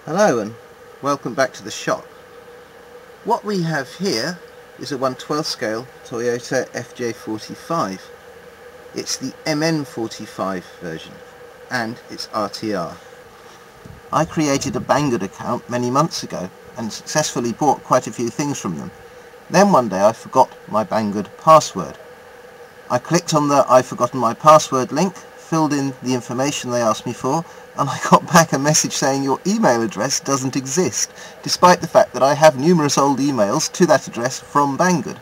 Hello and welcome back to the shop. What we have here is a 1/12 scale Toyota FJ45. It's the MN45 version and it's RTR. I created a Banggood account many months ago and successfully bought quite a few things from them. Then one day I forgot my Banggood password. I clicked on the I've forgotten my password link, filled in the information they asked me for, and I got back a message saying your email address doesn't exist, despite the fact that I have numerous old emails to that address from Banggood.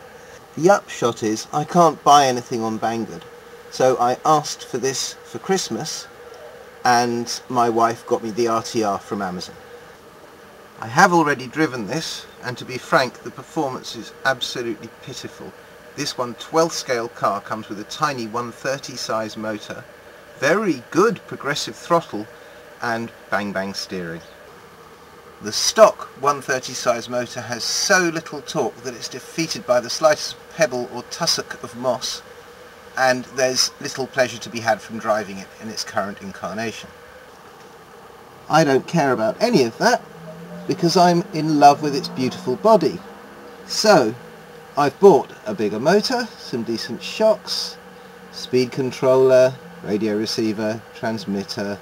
The upshot is I can't buy anything on Banggood, so I asked for this for Christmas, and my wife got me the RTR from Amazon. I have already driven this, and to be frank, the performance is absolutely pitiful. This 1/12 scale car comes with a tiny 130 size motor, very good progressive throttle, and bang bang steering. The stock 130 size motor has so little torque that it's defeated by the slightest pebble or tussock of moss, and there's little pleasure to be had from driving it in its current incarnation. I don't care about any of that because I'm in love with its beautiful body. So I've bought a bigger motor, some decent shocks, speed controller, radio receiver, transmitter,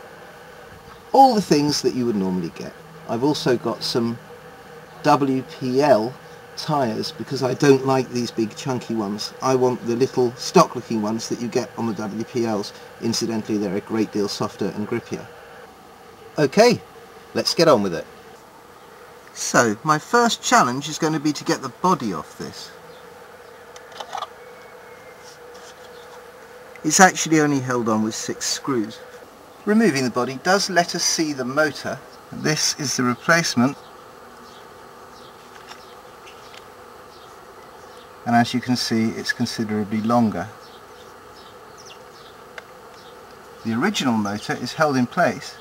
all the things that you would normally get. I've also got some WPL tyres because I don't like these big chunky ones. I want the little stock looking ones that you get on the WPLs. Incidentally, they're a great deal softer and grippier. Okay, let's get on with it. So my first challenge is going to be to get the body off this. It's actually only held on with 6 screws. Removing the body does let us see the motor. This is the replacement, and as you can see it's considerably longer. The original motor is held in place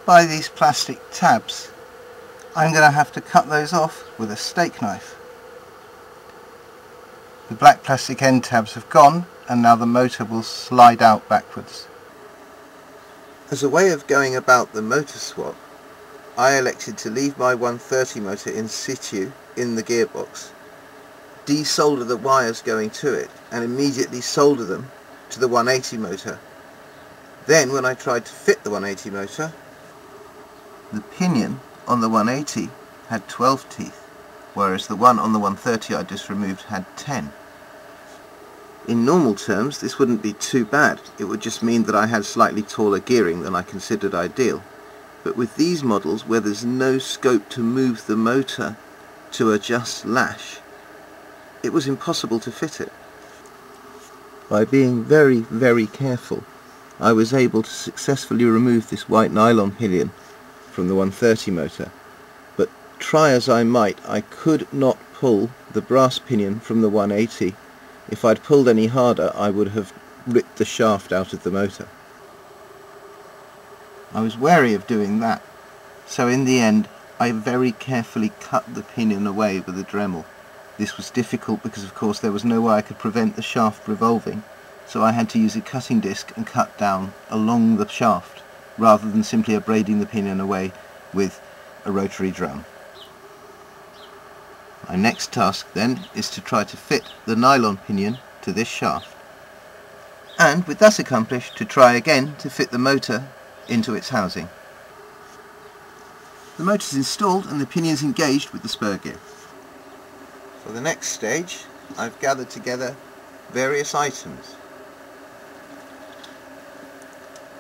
by these plastic tabs. I'm going to have to cut those off with a steak knife. The black plastic end tabs have gone, and now the motor will slide out backwards. As a way of going about the motor swap, I elected to leave my 130 motor in situ in the gearbox, desolder the wires going to it, and immediately solder them to the 180 motor. Then when I tried to fit the 180 motor, the pinion on the 180 had 12 teeth, whereas the one on the 130 I just removed had 10. In normal terms this wouldn't be too bad, it would just mean that I had slightly taller gearing than I considered ideal. But with these models where there's no scope to move the motor to adjust lash, it was impossible to fit it. By being very careful, I was able to successfully remove this white nylon pinion from the 130 motor, but try as I might, I could not pull the brass pinion from the 180. If I'd pulled any harder, I would have ripped the shaft out of the motor. I was wary of doing that, so in the end I very carefully cut the pinion away with a Dremel. This was difficult because of course there was no way I could prevent the shaft revolving, so I had to use a cutting disc and cut down along the shaft, rather than simply abrading the pinion away with a rotary drum. My next task then is to try to fit the nylon pinion to this shaft, and with that accomplished, to try again to fit the motor into its housing. The motor is installed and the pinion is engaged with the spur gear. For the next stage, I've gathered together various items.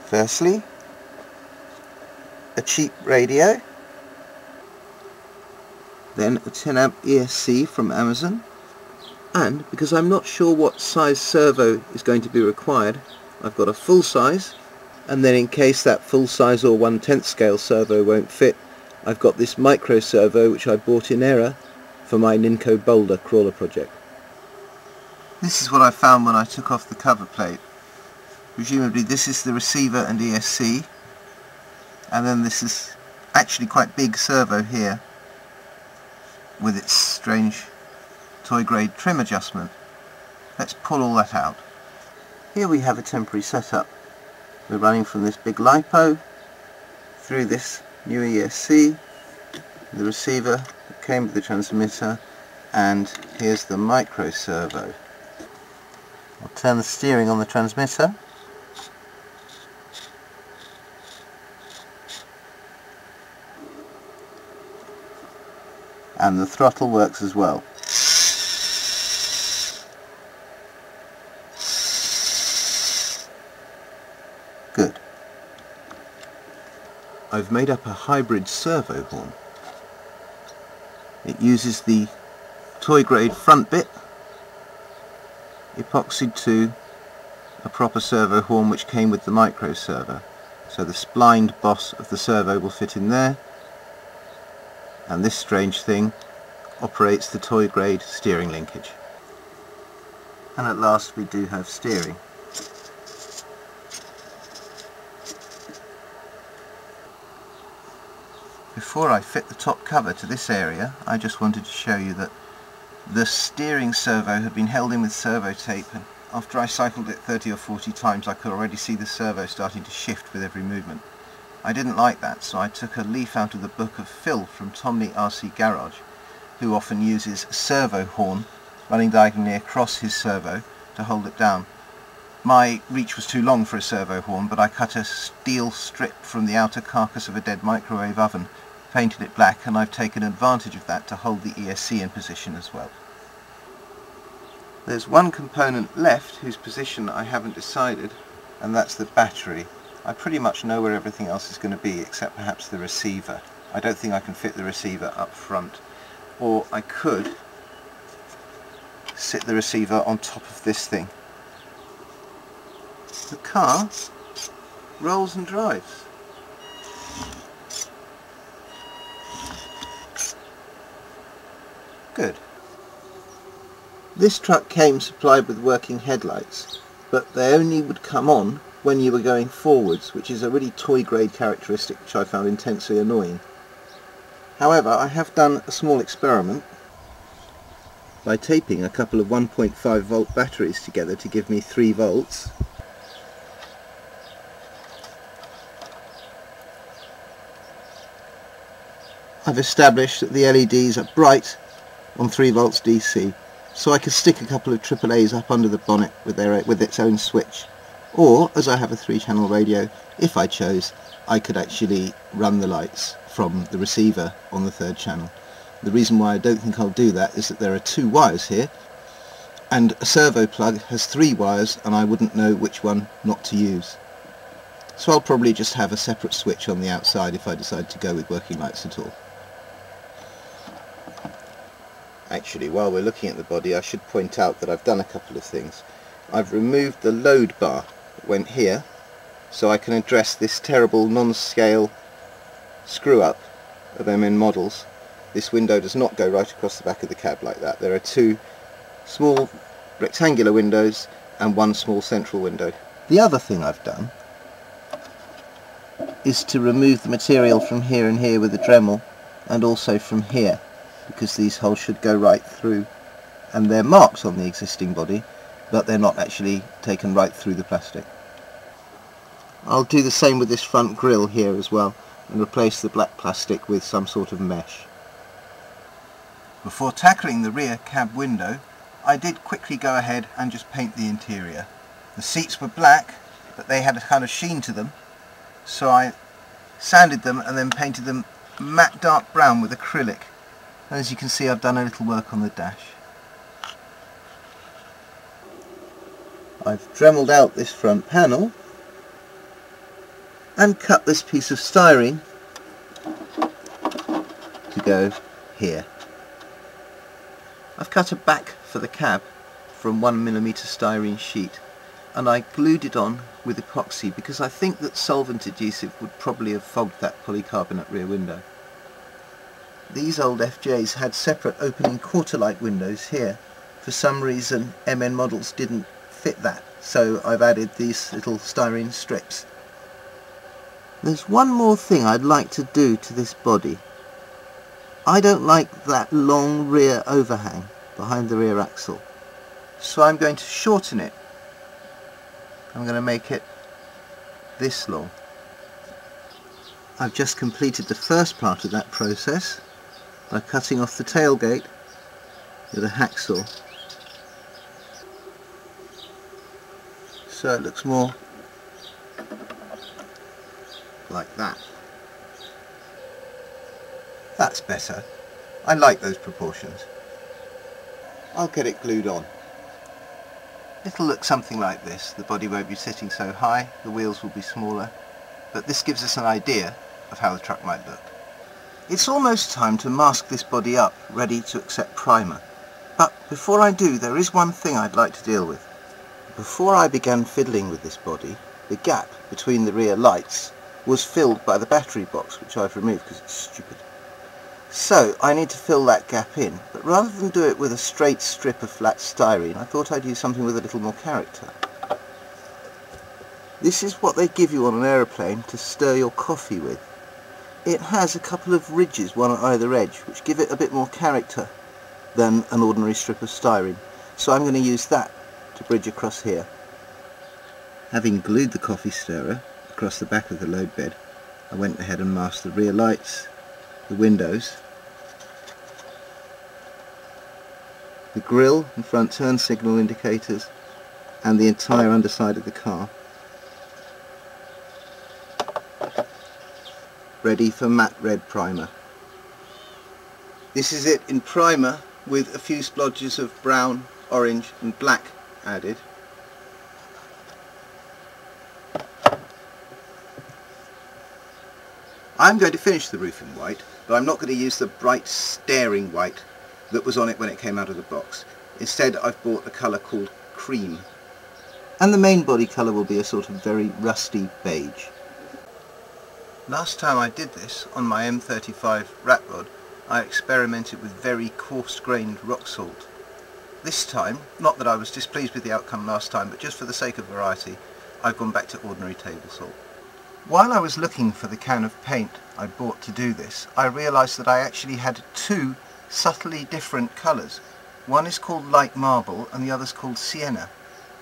Firstly, a cheap radio, then a 10 amp ESC from Amazon, and because I'm not sure what size servo is going to be required, I've got a full size, and then in case that full size or 1/10 scale servo won't fit, I've got this micro servo which I bought in error for my Ninco Boulder crawler project. This is what I found when I took off the cover plate. Presumably this is the receiver and ESC, and then this is actually quite big servo here with its strange toy grade trim adjustment. Let's pull all that out. Here we have a temporary setup. We're running from this big LiPo through this new ESC, the receiver that came with the transmitter, and here's the micro servo. I'll turn the steering on the transmitter. And the throttle works as well. Good. I've made up a hybrid servo horn. It uses the toy grade front bit epoxied to a proper servo horn which came with the micro servo. So the splined boss of the servo will fit in there, and this strange thing operates the toy grade steering linkage. And at last we do have steering. Before I fit the top cover to this area, I just wanted to show you that the steering servo had been held in with servo tape, and after I cycled it 30 or 40 times I could already see the servo starting to shift with every movement. I didn't like that, so I took a leaf out of the book of Phil from Tomley RC Garage, who often uses a servo horn running diagonally across his servo to hold it down. My reach was too long for a servo horn, but I cut a steel strip from the outer carcass of a dead microwave oven, painted it black, and I've taken advantage of that to hold the ESC in position as well. There's one component left whose position I haven't decided, and that's the battery. I pretty much know where everything else is going to be except perhaps the receiver. I don't think I can fit the receiver up front, or I could sit the receiver on top of this thing. The car rolls and drives. Good. This truck came supplied with working headlights, but they only would come on when you were going forwards, which is a really toy grade characteristic which I found intensely annoying. However, I have done a small experiment by taping a couple of 1.5 volt batteries together to give me 3 volts. I've established that the LEDs are bright on 3 volts DC, so I could stick a couple of AAAs up under the bonnet with its own switch, or, as I have a 3-channel radio, if I chose, I could actually run the lights from the receiver on the 3rd channel. The reason why I don't think I'll do that is that there are 2 wires here, and a servo plug has 3 wires, and I wouldn't know which one not to use. So I'll probably just have a separate switch on the outside if I decide to go with working lights at all. Actually, while we're looking at the body, I should point out that I've done a couple of things. I've removed the load bar that went here, so I can address this terrible non-scale screw-up of MN models. This window does not go right across the back of the cab like that. There are 2 small rectangular windows and 1 small central window. The other thing I've done is to remove the material from here and here with a Dremel, and also from here, because these holes should go right through, and they're marked on the existing body, but they're not actually taken right through the plastic. I'll do the same with this front grille here as well, and replace the black plastic with some sort of mesh. Before tackling the rear cab window, I did quickly go ahead and just paint the interior. The seats were black, but they had a kind of sheen to them, so I sanded them and then painted them matte dark brown with acrylic. And as you can see, I've done a little work on the dash. I've Dremeled out this front panel and cut this piece of styrene to go here. I've cut a back for the cab from 1mm styrene sheet, and I glued it on with epoxy because I think that solvent adhesive would probably have fogged that polycarbonate rear window. These old FJs had separate opening quarter-light windows here. For some reason MN models didn't fit that, so I've added these little styrene strips. There's one more thing I'd like to do to this body. I don't like that long rear overhang behind the rear axle, so I'm going to shorten it. I'm going to make it this long, I've just completed the first part of that process by cutting off the tailgate with a hacksaw. So it looks more like that. That's better. I like those proportions. I'll get it glued on. It'll look something like this. The body won't be sitting so high, the wheels will be smaller, but this gives us an idea of how the truck might look. It's almost time to mask this body up, ready to accept primer. But before I do, there is one thing I'd like to deal with. Before I began fiddling with this body, the gap between the rear lights was filled by the battery box, which I've removed because it's stupid. So I need to fill that gap in, but rather than do it with a straight strip of flat styrene, I thought I'd use something with a little more character. This is what they give you on an aeroplane to stir your coffee with. It has a couple of ridges, one at either edge, which give it a bit more character than an ordinary strip of styrene. So I'm going to use that to bridge across here. Having glued the coffee stirrer across the back of the load bed, I went ahead and masked the rear lights, the windows, the grille and front turn signal indicators, and the entire underside of the car, ready for matte red primer. This is it in primer with a few splodges of brown, orange and black added. I'm going to finish the roof in white, but I'm not going to use the bright staring white that was on it when it came out of the box. Instead I've bought a colour called cream. And the main body colour will be a sort of very rusty beige. Last time I did this on my M35 rat rod, I experimented with very coarse-grained rock salt. This time, not that I was displeased with the outcome last time, but just for the sake of variety, I've gone back to ordinary table salt. While I was looking for the can of paint I bought to do this, I realised that I actually had two subtly different colours. One is called light marble and the other's called sienna.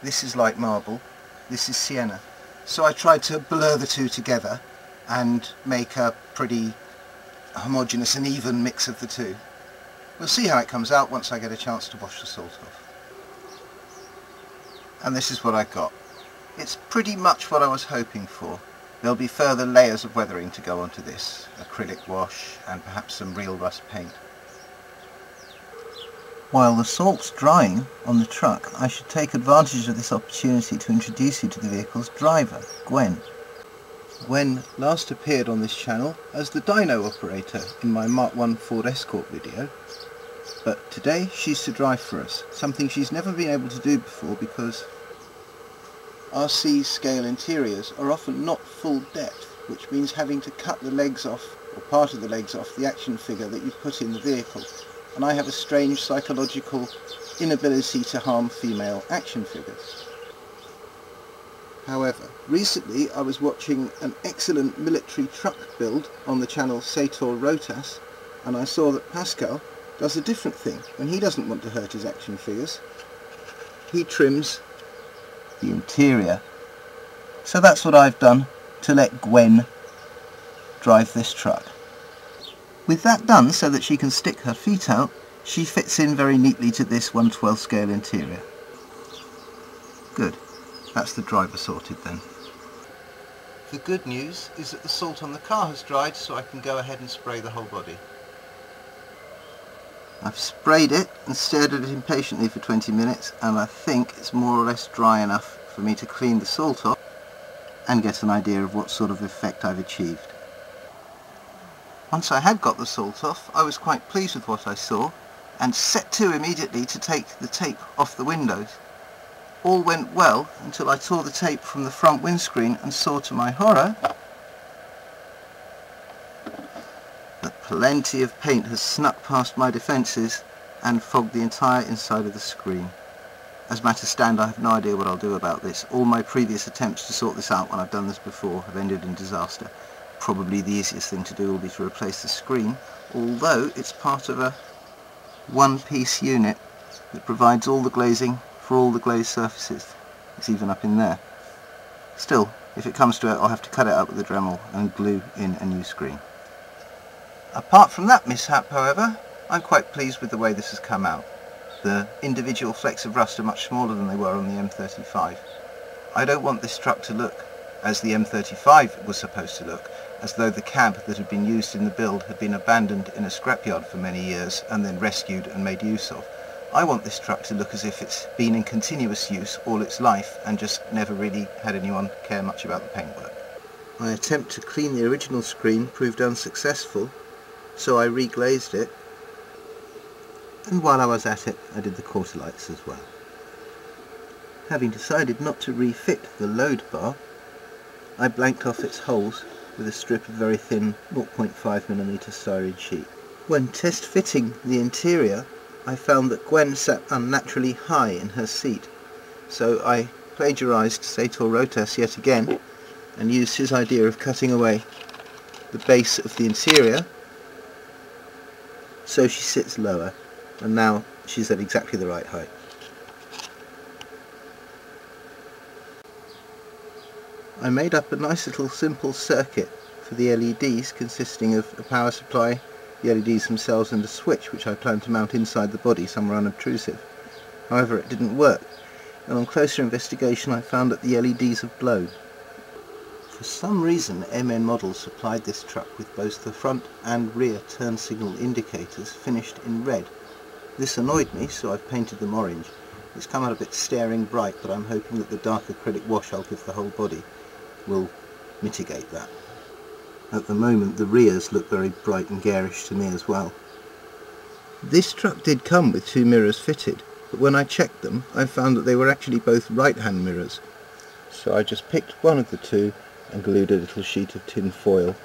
This is light marble, this is sienna. So I tried to blur the two together and make a pretty homogeneous and even mix of the two. We'll see how it comes out once I get a chance to wash the salt off. And this is what I got. It's pretty much what I was hoping for. There'll be further layers of weathering to go onto this, acrylic wash and perhaps some real rust paint. While the salt's drying on the truck, I should take advantage of this opportunity to introduce you to the vehicle's driver, Gwen. Gwen last appeared on this channel as the dyno operator in my Mark I Ford Escort video, but today she's to drive for us, something she's never been able to do before because RC scale interiors are often not full depth, which means having to cut the legs off, or part of the legs off, the action figure that you put in the vehicle, and I have a strange psychological inability to harm female action figures. However, recently I was watching an excellent military truck build on the channel Sator Rotas, and I saw that Pascal does a different thing when he doesn't want to hurt his action figures. He trims the interior. So that's what I've done to let Gwen drive this truck. With that done so that she can stick her feet out, she fits in very neatly to this 1/12 scale interior. Good. That's the driver sorted then. The good news is that the salt on the car has dried, so I can go ahead and spray the whole body. I've sprayed it and stared at it impatiently for 20 minutes, and I think it's more or less dry enough for me to clean the salt off and get an idea of what sort of effect I've achieved. Once I had got the salt off, I was quite pleased with what I saw and set to immediately to take the tape off the windows. All went well until I tore the tape from the front windscreen and saw to my horror that plenty of paint has snuck past my defences and fogged the entire inside of the screen. As matters stand, I have no idea what I'll do about this. All my previous attempts to sort this out when I've done this before have ended in disaster. Probably the easiest thing to do will be to replace the screen, although it's part of a one-piece unit that provides all the glazing for all the glazed surfaces. It's even up in there. Still, If it comes to it, I'll have to cut it up with a Dremel and glue in a new screen. Apart from that mishap, however, I'm quite pleased with the way this has come out. The individual flecks of rust are much smaller than they were on the M35. I don't want this truck to look as the M35 was supposed to look, as though the cab that had been used in the build had been abandoned in a scrapyard for many years and then rescued and made use of. I want this truck to look as if it's been in continuous use all its life and just never really had anyone care much about the paintwork. My attempt to clean the original screen proved unsuccessful, so I reglazed it, and while I was at it I did the quarter lights as well. Having decided not to refit the load bar, I blanked off its holes with a strip of very thin 0.5mm styrene sheet. When test fitting the interior, I found that Gwen sat unnaturally high in her seat, so I plagiarised Sator Rotas yet again and used his idea of cutting away the base of the interior so she sits lower, and now she's at exactly the right height. I made up a nice little simple circuit for the LEDs, consisting of a power supply, the LEDs themselves, and a switch which I planned to mount inside the body somewhere unobtrusive. However, it didn't work, and on closer investigation I found that the LEDs have blown. For some reason MN Models supplied this truck with both the front and rear turn signal indicators finished in red. This annoyed me, so I've painted them orange. It's come out a bit staring bright, but I'm hoping that the dark acrylic wash I'll give the whole body will mitigate that. At the moment the rears look very bright and garish to me as well. This truck did come with two mirrors fitted, but when I checked them I found that they were actually both right-hand mirrors. So I just picked one of the two and glued a little sheet of tin foil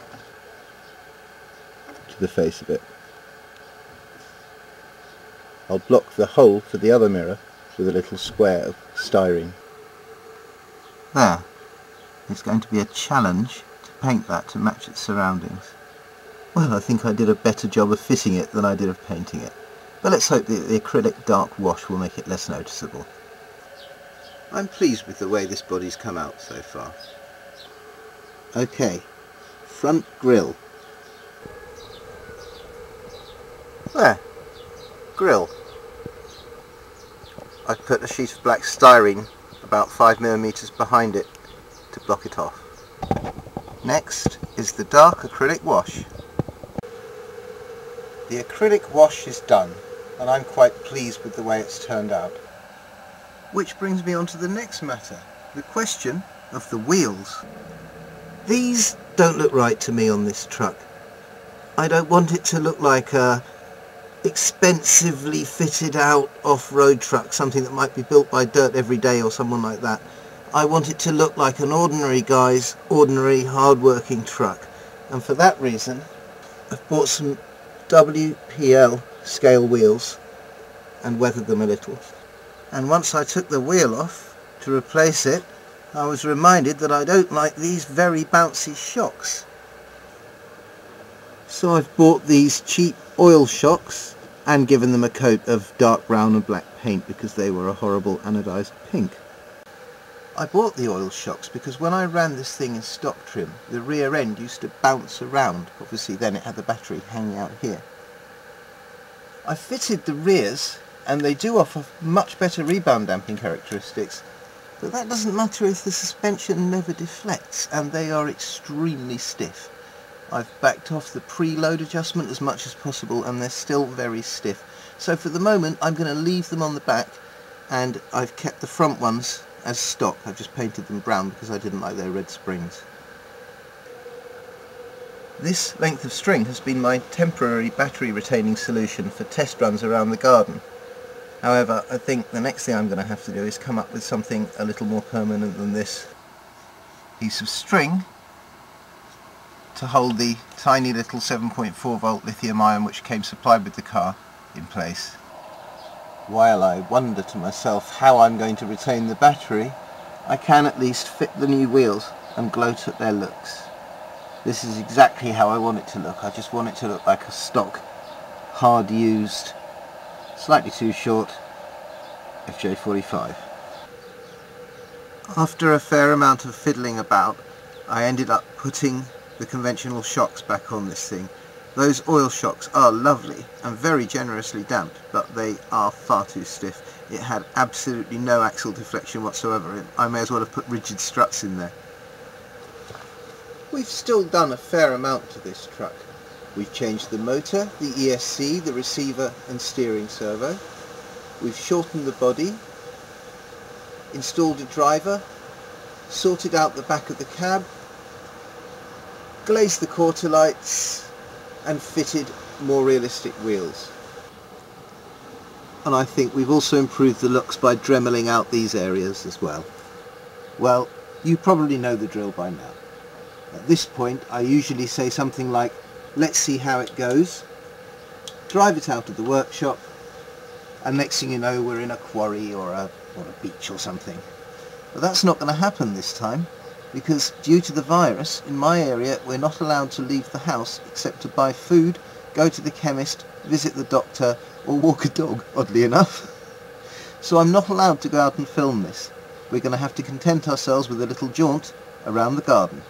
to the face of it. I'll block the hole for the other mirror with a little square of styrene. There. It's going to be a challenge to paint that to match its surroundings. Well, I think I did a better job of fitting it than I did of painting it, but let's hope that the acrylic dark wash will make it less noticeable. I'm pleased with the way this body's come out so far. Okay, front grille. There, grille. I put a sheet of black styrene about 5mm behind it to block it off. Next is the dark acrylic wash. The acrylic wash is done, and I'm quite pleased with the way it's turned out. Which brings me on to the next matter, the question of the wheels. These don't look right to me on this truck. I don't want it to look like a expensively fitted out off-road truck, something that might be built by Dirt Every Day or someone like that. I want it to look like an ordinary guy's ordinary hard-working truck, and for that reason I've bought some WPL scale wheels and weathered them a little. And once I took the wheel off to replace it, I was reminded that I don't like these very bouncy shocks. So I've bought these cheap oil shocks and given them a coat of dark brown and black paint because they were a horrible anodized pink. I bought the oil shocks because when I ran this thing in stock trim, the rear end used to bounce around. Obviously then it had the battery hanging out here. I fitted the rears and they do offer much better rebound damping characteristics, but that doesn't matter if the suspension never deflects, and they are extremely stiff. I've backed off the preload adjustment as much as possible and they're still very stiff. So for the moment I'm going to leave them on the back, and I've kept the front ones as stock. I've just painted them brown because I didn't like their red springs. This length of string has been my temporary battery retaining solution for test runs around the garden. However, I think the next thing I'm going to have to do is come up with something a little more permanent than this piece of string to hold the tiny little 7.4 volt lithium ion which came supplied with the car in place. While I wonder to myself how I'm going to retain the battery, I can at least fit the new wheels and gloat at their looks. This is exactly how I want it to look. I just want it to look like a stock, hard used, slightly too short FJ45. After a fair amount of fiddling about, I ended up putting the conventional shocks back on this thing. Those oil shocks are lovely and very generously damped, but they are far too stiff. It had absolutely no axle deflection whatsoever. I may as well have put rigid struts in there. We've still done a fair amount to this truck. We've changed the motor, the ESC, the receiver and steering servo. We've shortened the body, installed a driver, sorted out the back of the cab, glazed the quarter lights and fitted more realistic wheels. And I think we've also improved the looks by dremeling out these areas as well. Well, you probably know the drill by now. At this point I usually say something like, let's see how it goes, drive it out of the workshop, and next thing you know we're in a quarry or a beach or something. But that's not going to happen this time, because due to the virus, in my area we're not allowed to leave the house except to buy food, go to the chemist, visit the doctor, or walk a dog, oddly enough. So I'm not allowed to go out and film this. We're going to have to content ourselves with a little jaunt around the garden.